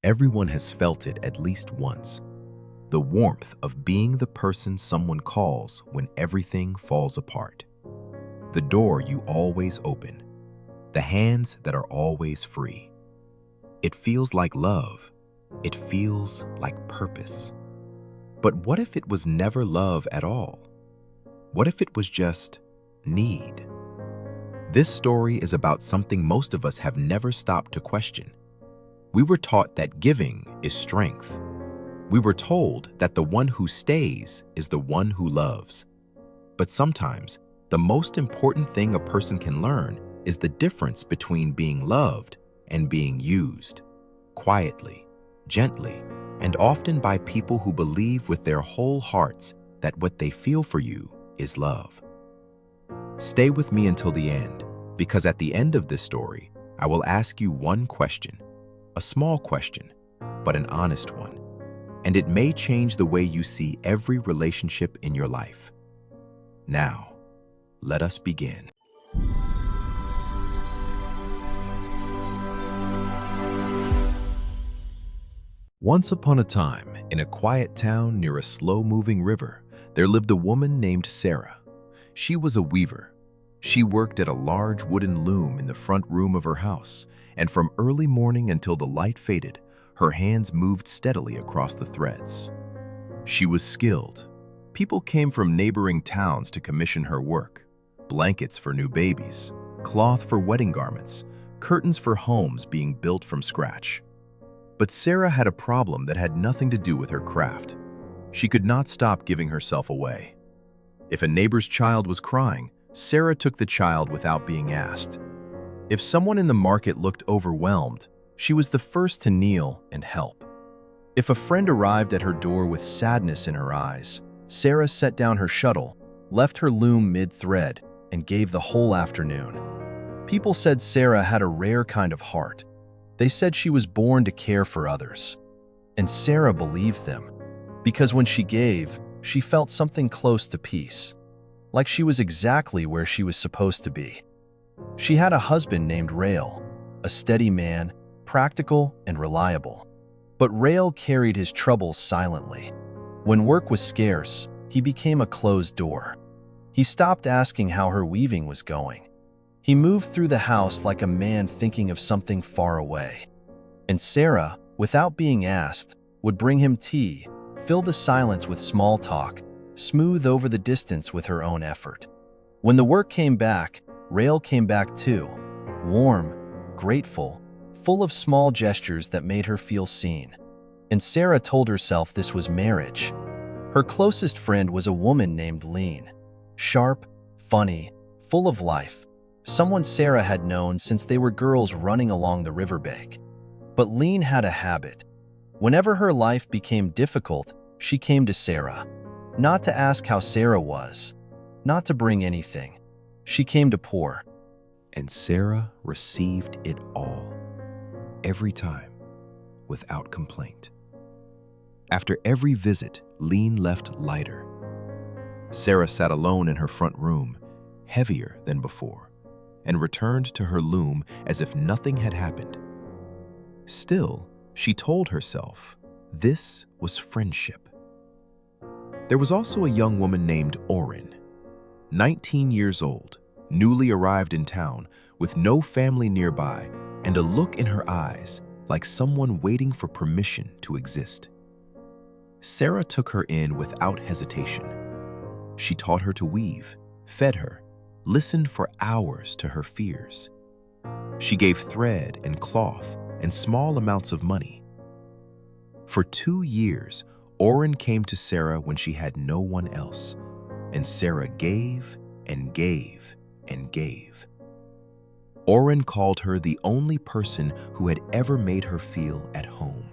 Everyone has felt it at least once. The warmth of being the person someone calls when everything falls apart. The door you always open. The hands that are always free. It feels like love. It feels like purpose. But what if it was never love at all? What if it was just need? This story is about something most of us have never stopped to question. We were taught that giving is strength. We were told that the one who stays is the one who loves. But sometimes, the most important thing a person can learn is the difference between being loved and being used. Quietly, gently, and often by people who believe with their whole hearts that what they feel for you is love. Stay with me until the end, because at the end of this story, I will ask you one question. A small question, but an honest one. And it may change the way you see every relationship in your life. Now, let us begin. Once upon a time, in a quiet town near a slow-moving river, there lived a woman named Sera. She was a weaver. She worked at a large wooden loom in the front room of her house, and from early morning until the light faded, her hands moved steadily across the threads. She was skilled. People came from neighboring towns to commission her work. Blankets for new babies, cloth for wedding garments, curtains for homes being built from scratch. But Sera had a problem that had nothing to do with her craft. She could not stop giving herself away. If a neighbor's child was crying, Sera took the child without being asked. If someone in the market looked overwhelmed, she was the first to kneel and help. If a friend arrived at her door with sadness in her eyes, Sera set down her shuttle, left her loom mid-thread, and gave the whole afternoon. People said Sera had a rare kind of heart. They said she was born to care for others. And Sera believed them, because when she gave, she felt something close to peace, like she was exactly where she was supposed to be. She had a husband named Rael, a steady man, practical and reliable. But Rael carried his troubles silently. When work was scarce, he became a closed door. He stopped asking how her weaving was going. He moved through the house like a man thinking of something far away. And Sera, without being asked, would bring him tea, fill the silence with small talk, smooth over the distance with her own effort. When the work came back, Rael came back too, warm, grateful, full of small gestures that made her feel seen. And Sera told herself this was marriage. Her closest friend was a woman named Lean. Sharp, funny, full of life. Someone Sera had known since they were girls running along the riverbank. But Lean had a habit. Whenever her life became difficult, she came to Sera. Not to ask how Sera was, not to bring anything. She came to pour. And Sera received it all, every time, without complaint. After every visit, Lean left lighter. Sera sat alone in her front room, heavier than before, and returned to her loom as if nothing had happened. Still, she told herself this was friendship. There was also a young woman named Orin, 19 years old, newly arrived in town, with no family nearby, and a look in her eyes like someone waiting for permission to exist. Sera took her in without hesitation. She taught her to weave, fed her, listened for hours to her fears. She gave thread and cloth and small amounts of money. For 2 years, Orin came to Sera when she had no one else, and Sera gave and gave and gave. Orin called her the only person who had ever made her feel at home.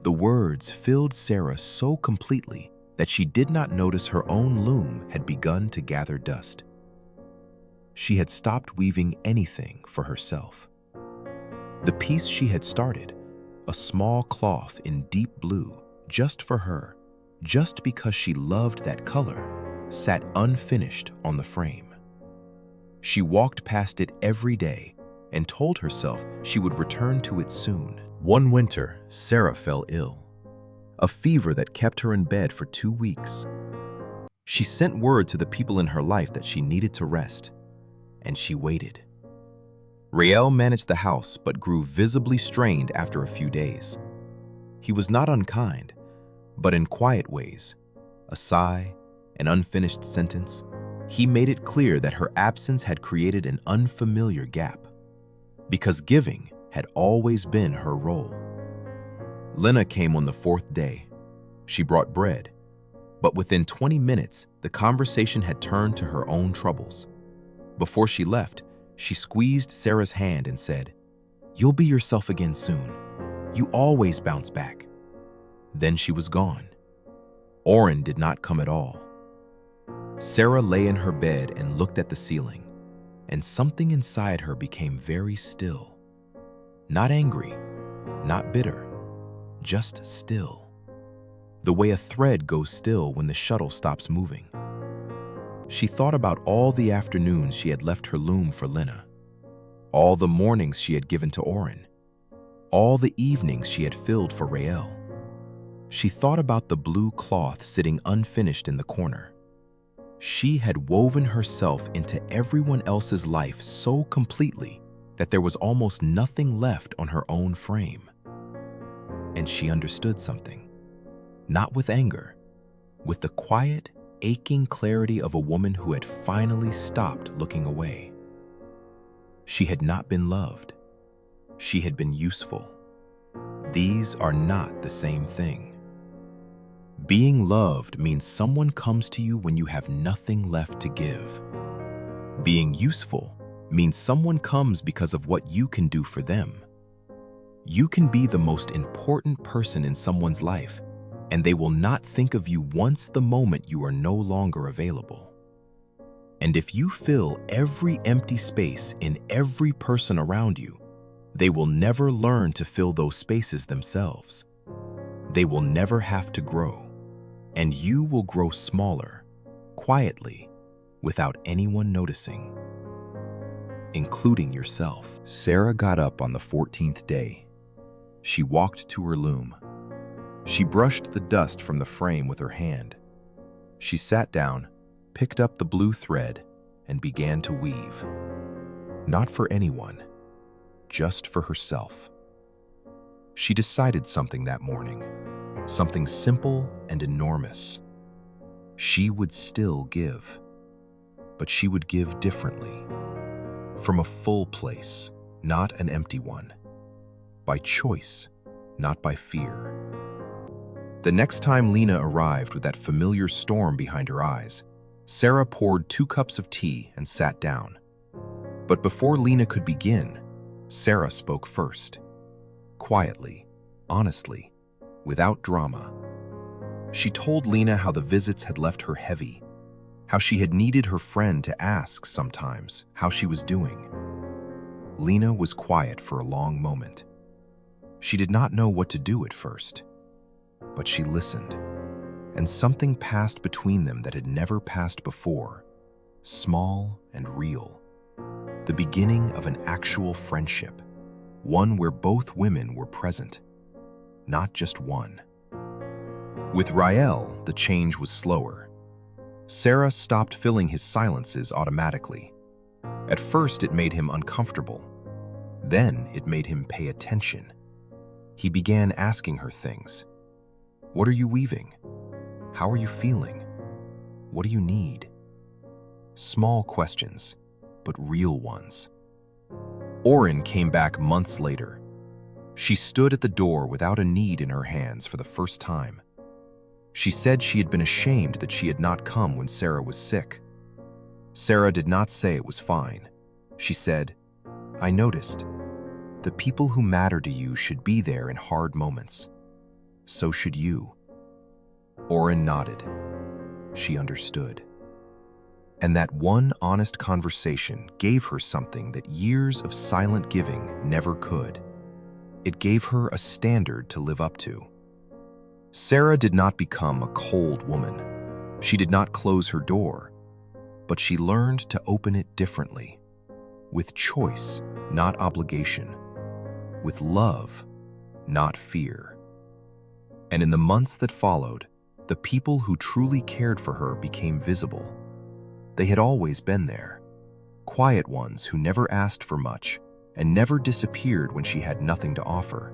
The words filled Sera so completely that she did not notice her own loom had begun to gather dust. She had stopped weaving anything for herself. The piece she had started, a small cloth in deep blue, just for her, just because she loved that color, sat unfinished on the frame. She walked past it every day and told herself she would return to it soon. One winter, Sera fell ill, a fever that kept her in bed for 2 weeks. She sent word to the people in her life that she needed to rest, and she waited. Rael managed the house but grew visibly strained after a few days. He was not unkind, but in quiet ways, a sigh, an unfinished sentence, he made it clear that her absence had created an unfamiliar gap, because giving had always been her role. Lena came on the 4th day. She brought bread, but within 20 minutes, the conversation had turned to her own troubles. Before she left, she squeezed Sera's hand and said, "You'll be yourself again soon. You always bounce back." Then she was gone. Oren did not come at all. Sera lay in her bed and looked at the ceiling, and something inside her became very still. Not angry, not bitter, just still. The way a thread goes still when the shuttle stops moving. She thought about all the afternoons she had left her loom for Lena, all the mornings she had given to Oren, all the evenings she had filled for Rael. She thought about the blue cloth sitting unfinished in the corner. She had woven herself into everyone else's life so completely that there was almost nothing left on her own frame. And she understood something, not with anger, with the quiet, aching clarity of a woman who had finally stopped looking away. She had not been loved. She had been useful. These are not the same thing. Being loved means someone comes to you when you have nothing left to give. Being useful means someone comes because of what you can do for them. You can be the most important person in someone's life, and they will not think of you once the moment you are no longer available. And if you fill every empty space in every person around you, they will never learn to fill those spaces themselves. They will never have to grow, and you will grow smaller, quietly, without anyone noticing, including yourself. Sera got up on the 14th day. She walked to her loom. She brushed the dust from the frame with her hand. She sat down, picked up the blue thread, and began to weave. Not for anyone, just for herself. She decided something that morning, something simple and enormous. She would still give, but she would give differently. From a full place, not an empty one. By choice, not by fear. The next time Lena arrived with that familiar storm behind her eyes, Sera poured 2 cups of tea and sat down. But before Lena could begin, Sera spoke first. Quietly, honestly, without drama. She told Lena how the visits had left her heavy, how she had needed her friend to ask sometimes how she was doing. Lena was quiet for a long moment. She did not know what to do at first, but she listened, and something passed between them that had never passed before, small and real. The beginning of an actual friendship, one where both women were present, not just one. With Rael, the change was slower. Sera stopped filling his silences automatically. At first, it made him uncomfortable. Then it made him pay attention. He began asking her things. What are you weaving? How are you feeling? What do you need? Small questions, but real ones. Oren came back months later. She stood at the door without a need in her hands for the first time. She said she had been ashamed that she had not come when Sera was sick. Sera did not say it was fine. She said, "I noticed. The people who matter to you should be there in hard moments. So should you." Oren nodded. She understood. And that one honest conversation gave her something that years of silent giving never could. It gave her a standard to live up to. Sera did not become a cold woman. She did not close her door, but she learned to open it differently, with choice, not obligation, with love, not fear. And in the months that followed, the people who truly cared for her became visible. They had always been there, quiet ones who never asked for much and never disappeared when she had nothing to offer.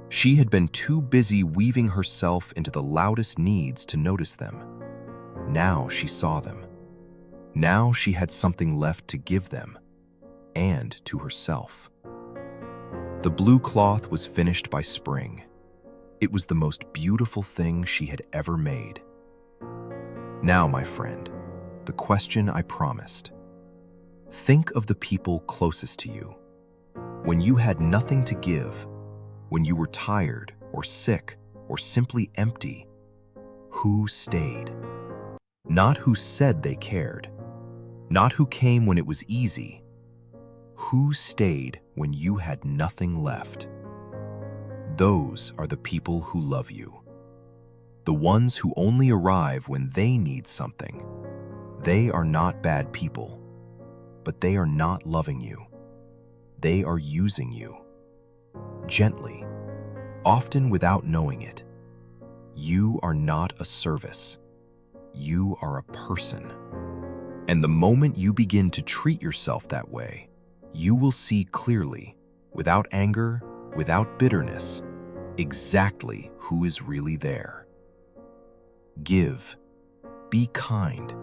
She had been too busy weaving herself into the loudest needs to notice them. Now she saw them. Now she had something left to give them, and to herself. The blue cloth was finished by spring. It was the most beautiful thing she had ever made. Now, my friend, the question I promised. Think of the people closest to you. When you had nothing to give, when you were tired or sick or simply empty, who stayed? Not who said they cared, not who came when it was easy. Who stayed when you had nothing left? Those are the people who love you. The ones who only arrive when they need something. They are not bad people, but they are not loving you. They are using you. Gently, often without knowing it. You are not a service. You are a person. And the moment you begin to treat yourself that way, you will see clearly, without anger, without bitterness, exactly who is really there. Give. Be kind.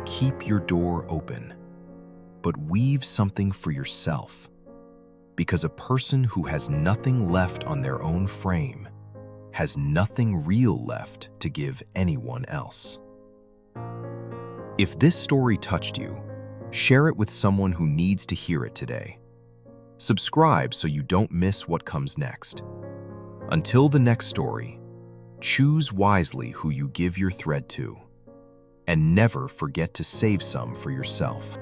Keep your door open. But weave something for yourself. Because a person who has nothing left on their own frame has nothing real left to give anyone else. If this story touched you, share it with someone who needs to hear it today. Subscribe so you don't miss what comes next. Until the next story, choose wisely who you give your thread to, and never forget to save some for yourself.